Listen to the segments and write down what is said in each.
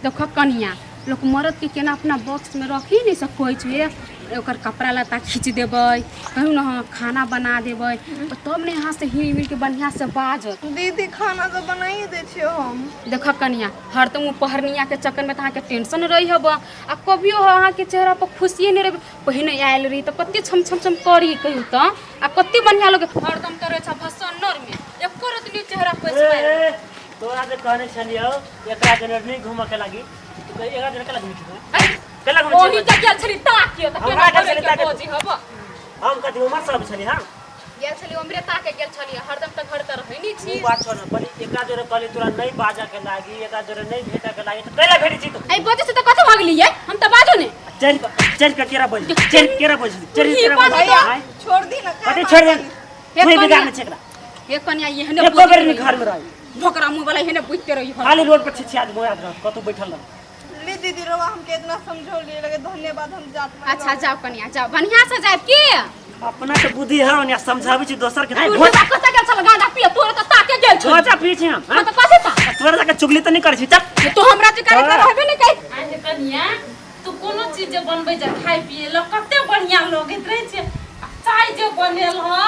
देखो कनिया लोग मरद के केना अपना बॉक्स में रखी नहीं सकोई छे ओकर कपड़ा लत्ता खींच देबै कहूँ ना खाना बना देबै तो तब ने यहाँ से हिल मिल के बढ़िया से बाजत। दीदी खाना तो बनाइए दे छियो हम। देखो कनिया हर तुम पहरनिया के चक्कर में के टेंशन रही हब आ कभियो अहाँ के चेहरा पर खुशिये नहीं रही। पहिने आयल रही तो कते छम छम छम करी कहूँ तो आ कते बढ़िया लोग हरदम करे छ भसन्नर में एको रत्ती चेहरा पर तोरा जे कहने छलियो एकरा जन नहीं घुम के लागी तो एकरा जन के लागी केला घुम ओही त गेल छली ताकियो त केना करे के बोझी हब हम कथि उमर सब छली हां गेल छली हमरे ताके गेल छली हरदम त घर त रहै नहीं छी बात छोड़ पड़ी एकरा जन कहली तोरा नहीं बाजा के लागी एकरा जन नहीं भेटा के लागी तो केला भेटी छी तो आई बोझी से त कथि भागली है हम त बाजो ने चल के केरा बोझ चल केरा बोझ चल केरा बोझ छोड़ दी ना कथि छोड़ दे कोई बिगाड़ नहीं छकरा हे कन्या येहने एको बेर नहीं घर में रही भोकरा मुंह वाला हेने बुझते रही खाली रोड पर छिछिया आदमी याद रह कतो बैठल रह ले दीदी रवा हमके इतना समझो लिए लगे धन्यवाद हम जात में। अच्छा जाओ कन्या जाओ बढ़िया से जाए की अपना तो बुद्धि है ओने समझाबै छी दोसर के तू त कत गेल छल गांजा पिए तोरे त ताके गेल छ छोचा पीछे हम हां त कथि ता तोरा जाके चुगली त नहीं कर छी चल तो हमरा के करे के रहबे नहीं कई आजे कनिया तू कोनो चीज बनबै जा खाइ पिए ल कते बढ़िया लगैत रहै छै चाय जे बनेल ह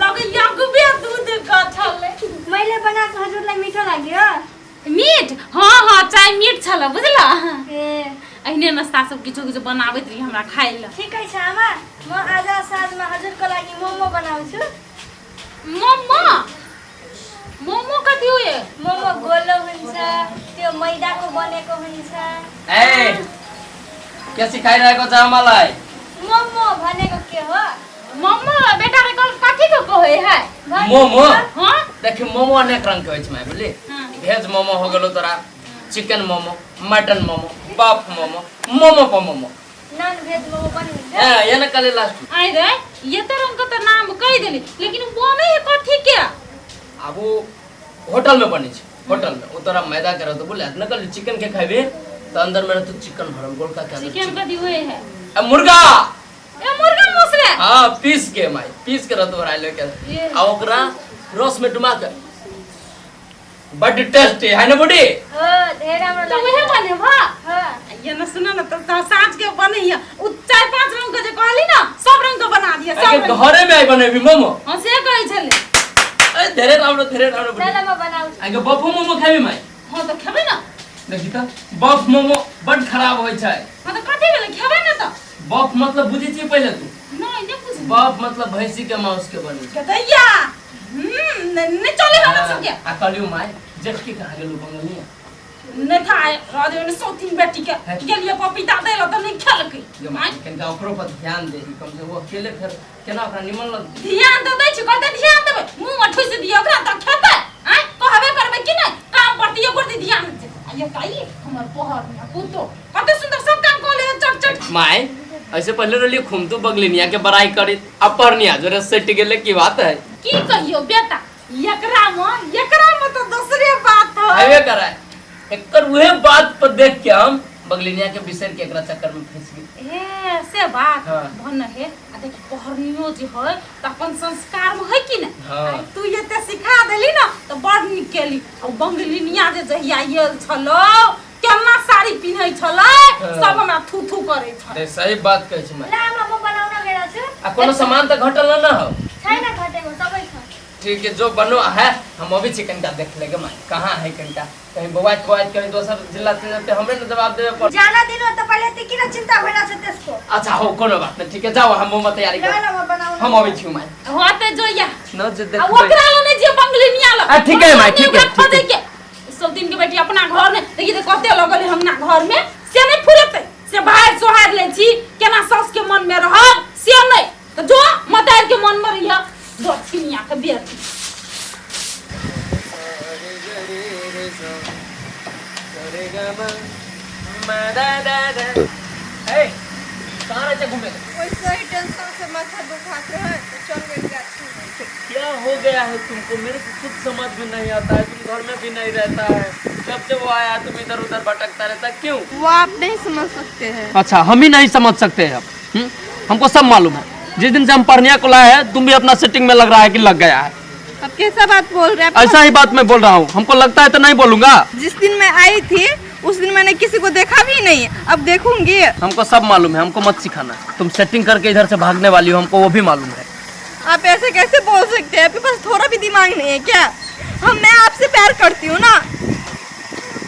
लगे यगबे दूध का छले मैले बना के हजुरलाई मीठो लाग्यो मीठ हां हां चाय मीठ छल बुझला ए अहिने नास्ता सब किछो किछो बनाबैत रही हमरा खाइ ल ठिकै छ आमा म आज साँझमा हजुरको लागि मोमो बनाउँछु। मोमो मोमो कति हो ये मोमो गोलो हुन्छ त्यो मैदाको बनेको हुन्छ। ए के सिकाइरहेको छ मलाई मोमो भनेको के हो? मोमो बेटा रे कथि को कहे है मोमो हां देखि मोमो अनेक रंग के होइ छै माय बुझली भेज मोमो हो गेलो तोरा चिकन मोमो मटन मोमो बफ मोमो मोमो प मोमो नॉन भेज मोमो पनि हुन्छ। ये न कले लास्ट आई रे ये तो रंग का नाम कह देली लेकिन वो नहीं कथि के अब वो होटल में बनी छै होटल में वो तोरा मैदा के रहतो बोले न कल चिकन के खाबे तो अंदर में तो चिकन भरल गोल का के चिकन कथि होए है मुर्गा ए मुर्गा मसले हां पीस के माय पीस के रहतो राइलो के आ ओकरा रस में डुमा के बड टेस्टी है ना बुडी हो धेरै राम्रो तो लाग्यो। वही बने भा हो ये न सुना न तो साँझ के बने है उ 4-5 रंग के जे कहली ना सब रंग के बना दिया सब के घरे में आई बनेबी मोमो हां से कहै छले ए धेरै राम्रो बुडी चल म बनाउँछु। आगे बफ मोमो खाबी माय हां तो खेबे ना देखि त बफ मोमो बड खराब होय छै हां तो कथि भेले खेबे ना तो बफ मतलब बुझी छी पहले तू नहीं नहीं कुछ बफ मतलब भैंसी के मांस के बने छै कदैया नहीं चले हम सब के आ कहलियो माय जेठ की कहा गेलु बंगलिया नहीं था राजे ने सौतीन बेटी के गेलिए पपीता देला तो नहीं खेल के जो माय कनका ओकरो पर ध्यान दे कम से वो अकेले फिर केना ओकरा निमन लग ध्यान तो दै छी कते ध्यान देबे मुंह में ठुस दियो ओकरा त खेतै आ कहबे करबे कि नहीं काम परती परती ध्यान दे ये काई हमर पोहर में पुतो कते सुंदर सब काम कर ले चट चट माय ऐसे पहले रली खुमतू बगलिनिया के बड़ाई करी अपरनिया जोरे सेट गेले की बात है की कहियो बेटा एकरा में तो दूसरे बात है आवे कराय एकर उहे बात पर देख के हम बगलिनिया के बिसर के एकरा चक्कर में फंस गए ए से बात हाँ। भन है आ देख पहरनियो जे है त अपन संस्कार में है कि नहीं हाँ। तू ये ते सिखा देली ना तो बड़ निक केली और बंगलिनिया जे जहिया येल छलो केना साड़ी पिन्है छलै सब हमरा थू थू करे छ दे सही बात कहै छी माय ला म बनाउन गएर छु। आ कोनो सामान त घटल न हो छैन घटेको सबै छ। ठीक है जो बनो है हम अभी चिकन का देख लेंगे माय कहां है कनका कहीं बवाइत कहीं दोसर जिला से हमरे न जवाब देबे पर जाना दिनु त पहिले त किन चिन्ता भइरा छ त्यसको। अच्छा हो कोनो बात नहीं ठीक है जाओ हम मोमो तैयारी ला कर ला म बनाउन हम अभी छी माय होते जो या न जे आ देख ओकरा ले जे बंगलिनिया ल ठीक है माय ठीक है सब दिन के बेटी अपना घर में देखिए तो कते लगल हमना घर में से नहीं फुरते से बाहर सोहार ले छी केना सास के मन में रह से नहीं तो जो मतार के मन में रहिया दो छिनिया के बेटी ए कहां रहे घूमे वैसे ही टेंशन से माथा दुखाते है तो चल गई गाछी में। क्या हो गया है तुमको मेरे को कुछ समझ में नहीं आता है तुम घर में भी नहीं रहता है जब से वो आया तुम इधर उधर भटकता रहता क्यों वो आप नहीं समझ सकते हैं। अच्छा हम ही नहीं समझ सकते हैं अब हमको सब मालूम है जिस दिन से हम पढ़निया को लाए हैं तुम भी अपना सेटिंग में लग रहा है कि लग गया है अब कैसा बात बोल रहे हैं? ऐसा ही बात मैं बोल रहा हूँ हमको लगता है तो नहीं बोलूंगा जिस दिन मैं आई थी उस दिन मैंने किसी को देखा भी नहीं, अब देखूंगी। हमको सब मालूम है, हमको मत सिखाना। तुम सेटिंग करके इधर से भागने वाली हो, हमको वो भी मालूम है। आप ऐसे कैसे बोल सकते हैं? आपके पास थोड़ा भी दिमाग नहीं है क्या? मैं आपसे प्यार करती हूँ ना,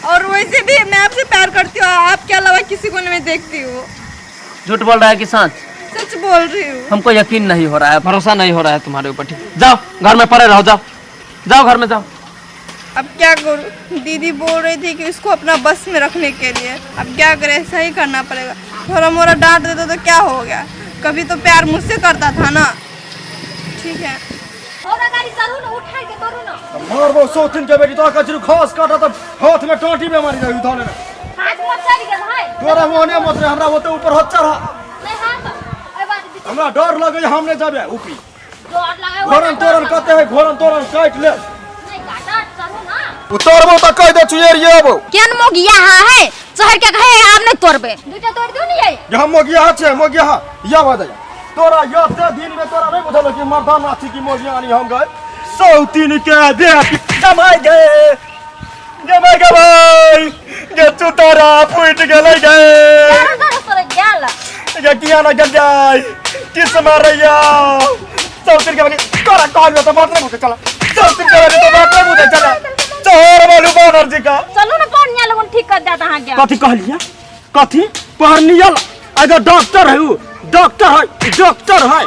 और वैसे भी मैं आपसे प्यार करती हूँ। आपके अलावा किसी को नहीं देखती हूँ। झूठ बोल रहा है कि सच? सच बोल रही हूँ। हमको यकीन नहीं हो रहा है, भरोसा नहीं हो रहा है तुम्हारे ऊपर। ठीक, जाओ घर में पड़े रहो, जाओ जाओ घर में जाओ। अब क्या करूँ? दीदी बोल रही थी कि इसको अपना बस में रखने के लिए। अब क्या करें, ऐसा ही करना पड़ेगा। थोड़ा मोड़ा डांट देता तो क्या हो गया, कभी तो प्यार मुझसे करता था ना। ठीक है, और गाड़ी चलू ना, उठा के करू ना। मार वो सोतिन के बेटी तो कचरू खास काटा तो हाथ में टोटी में मारी जाई उठाने हाथ मत चढ़ गेल है। तोरा मोहने मत रे, हमरा ओते ऊपर हाथ चढ़ा। नहीं हाथ ए बात दी हमरा डर लगे हमने जाबे ऊपरी जोर लगे। घोरन तोरन कहते है, घोरन तोरन काट ले। नहीं काटा चलू ना। उतरबो त कह दे चुएर ये अब केन मोगिया है शहर के कहे आप नहीं तोड़बे। दुटा तोड़ दियो नहीं ये। हम मोगिया छे, मोगिया या बदई तोरा याते दिन में तोरा नहीं बुझल कि मर्दाना छी की मोगिया आनी हम गए सौतीन के दे जमाई गए भाई जे चुतारा फुट गेलै गए अंदर तोरे गेल। ये किया ना गल जाए किस मारैया सौतीन के बनी तोरा कॉल में तो बात नहीं मुझे चला सौतीन के बनी तो बात नहीं मुझे चला चोर वालू बानर जी का चलू ना कौन यहाँ लोगन ठीक कर देता हां गया। कथी कहलिया कथी पहरनिया अगर डॉक्टर है, डॉक्टर है, डॉक्टर है,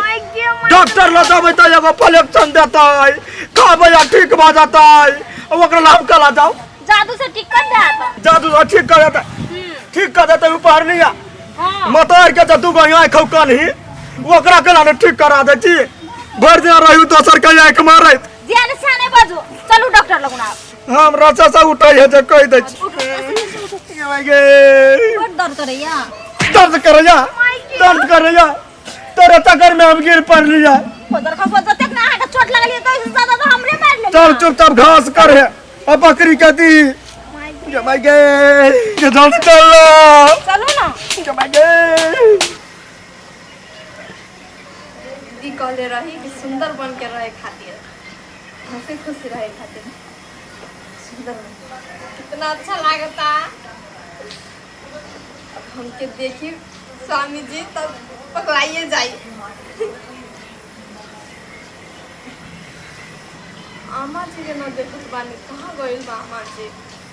डॉक्टर लगावे तो एगो प्लेक्शन देता है, खावे या ठीक हो जाता है, ओकरा नाम कला जाओ जादू से ठीक कर देता। जादू से ठीक कर देता, ठीक कर देता ऊपर नहीं आ हां मतार के जदू गया खौका नहीं ओकरा केना ने ठीक करा दे छी। भर दिन रहू दोसर के आंख मारे ध्यान से आने बाजू। चलू डॉक्टर लगन आप। हम रचा से उठाई है जे कह दे छी बहुत दर्द करैया। दर्द करैया तेरे चक्कर में हम गिर पड़ लिया। उधर खसवा जते ना आके चोट लगली तो इससे ज्यादा तो हमरे मार ले। चल चुपचाप घास कर है अब बकरी कहती जमाई गए ये जल्दी चल चलू ना। जमाई गए। दीदी कहले रही कि सुंदर बन के रहे खातिर, हंसी खुशी रहे खातिर। सुंदर कितना अच्छा लागता। अब हमके देखी स्वामी जी तब पकड़ाइए जाई। अम्मा जी के ना देखत बानी, कहाँ गइल बा अम्मा जी?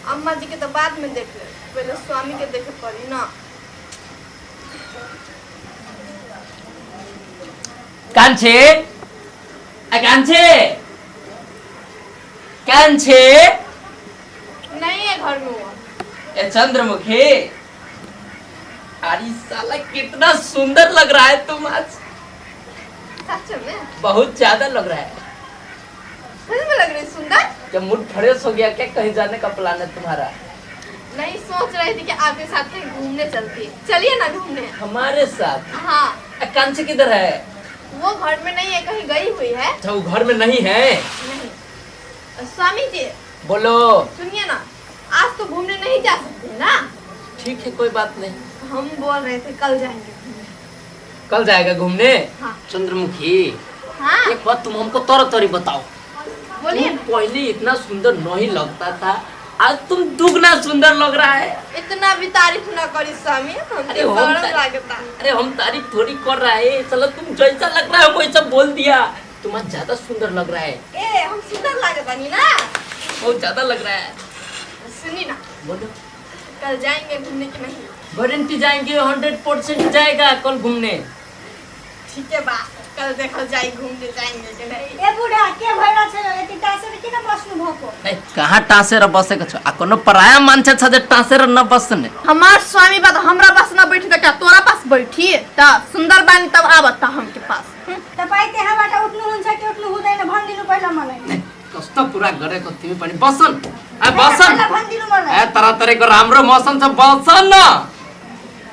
अम्मा जी के तो बाद में देख ले, पहले स्वामी के देखे पड़ी ना। कांचे कांचे कांचे नहीं है घर में वो। ए चंद्रमुखी, अरे साला कितना सुंदर लग रहा है तुम आज, सच में बहुत ज्यादा लग रहा है। सच में लग रही सुंदर। जब मूड फ्रेश हो गया क्या, कहीं जाने का प्लान है तुम्हारा? नहीं, सोच रही थी कि आपके साथ कहीं घूमने चलती। चलिए ना घूमने। हमारे साथ? हाँ। कांची किधर है? वो घर में नहीं है, कहीं गई हुई है। अच्छा वो घर में नहीं है? नहीं। स्वामी जी बोलो। सुनिए ना, आज तो घूमने नहीं जा सकते ना। ठीक है कोई बात नहीं, हम बोल रहे थे कल जाएंगे घूमने। कल जाएगा घूमने? हाँ। चंद्रमुखी हाँ एक बात तुम हमको तौर तौरी बताओ, बोलिए। तुम पहले इतना सुंदर नहीं लगता था, आज तुम दुगना सुंदर लग रहा है। इतना भी तारीफ ना करी स्वामी, अरे हमको हम शर्म लागता। अरे हम तारीफ थोड़ी कर रहा है, चलो तुम जैसा लग रहा है वैसा बोल दिया। तुम आज ज्यादा सुंदर लग रहा है। ए हम सुंदर लागता नहीं ना। बहुत ज्यादा लग रहा है। सुनी ना, बोलो। कल जाएंगे घूमने की नहीं? गारंटी जाएंगे, 100% जाएगा कल घूमने। ठीक है बा, कल देखल जाए घूमने जाएंगे कि नहीं। ए बुढ़ा के भइरा छ एति टासे के न बस्नु भको। ए कहाँ टासे र बसेको छ? आ कोनो पराया मान्छे छ जे टासे र न बस्ने? हमार स्वामी बा तो हमरा पास ना बैठी तो क्या तोरा पास बैठी? त सुंदर बानी तब आवत हमके पास। तपाई त्यहाँबाट उठ्नु हुन्छ कि उठ्नु हुँदैन भनिदिनु पहिला मलाई। कस्तो कुरा गरेको तिमी पनि? बसन ए बसन। पहिला भनिदिनु मलाई। ए तरह तरहको राम्रो मौसम छ, बसन न।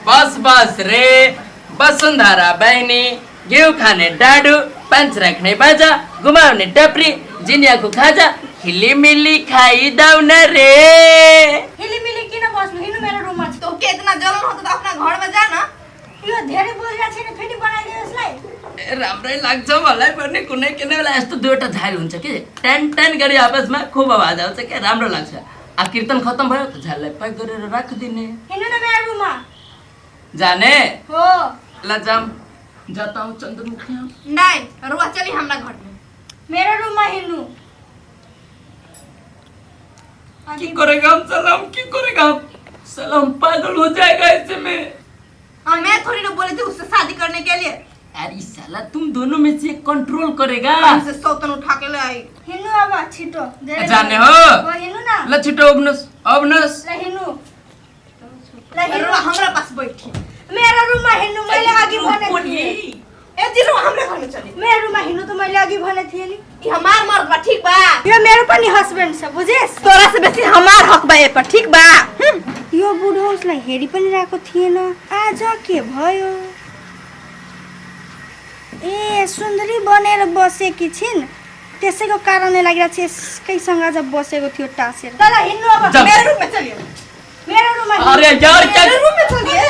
बस बस रे वसुन्धरा बहिनी, घिउ खाने डाडु, पाँच राख्ने बाजा, घुमाउने टप्री, जिनियाको खाजा, हिलिमिली खाइदाउ न रे। हिलिमिली किन बस्नु? हिँड्नु मेरो रुममा। तो के इतना जलन होता तो अपना घर में जा ना। यो धेरै बोलिरा छैन, फेरि बनाइदिनु यसलाई। ए राम्रै लाग्छ मलाई पनि, कुनै कुनै बेला यस्तो दुईवटा झाइल हुन्छ कि टन टन गरी आपसमा खुब आवाज आउँछ के, राम्रो लाग्छ। आ कीर्तन खत्म भयो तो झाले पैक गरेर राख दिने हिँड्नु न मेरो रुममा जाने हो ला जाम जाता हूँ चंद्रमुखी नहीं रुआ चली हमरा घर में मेरे रूम में हिँड्नु की करेगा हम सलाम की करेगा हम सलाम पागल हो जाएगा ऐसे में हाँ मैं थोड़ी ना बोली थी उससे शादी करने के लिए अरे साला तुम दोनों में से कंट्रोल करेगा हमसे सौतन उठा के ले आई हिँड्नु अब छिटो जाने हो हिँड्नु ना ल छिटो अबनस ल हिँड्नु ल हिँड्नु हमरा पास बैठी मेरो रूम में हिँड्नु मैले अघि भने थिए ए दिनु हाम्रो घर में चली मेरो रूम में हिँड्नु तो मैले अघि भने थिए नि ई हमार मर्द बा ठीक बा यो मेरो पनि हस्बैंड छ बुझेस तोरा से बेसी हमार हक बा ए पर ठीक बा यो बुढो उसलाई हेरी पनि राको थिएन आज के भयो ए सुन्दरी बनेर बसेकी छिन् त्यसैको कारणले लागिरा छ यसकैसँग आज बसेको थियो टासेर तल हिँड्नु अब जा। मेरो रूम में चलियो मेरो रूम में अरे यार क्या मेरो रूम में चलिए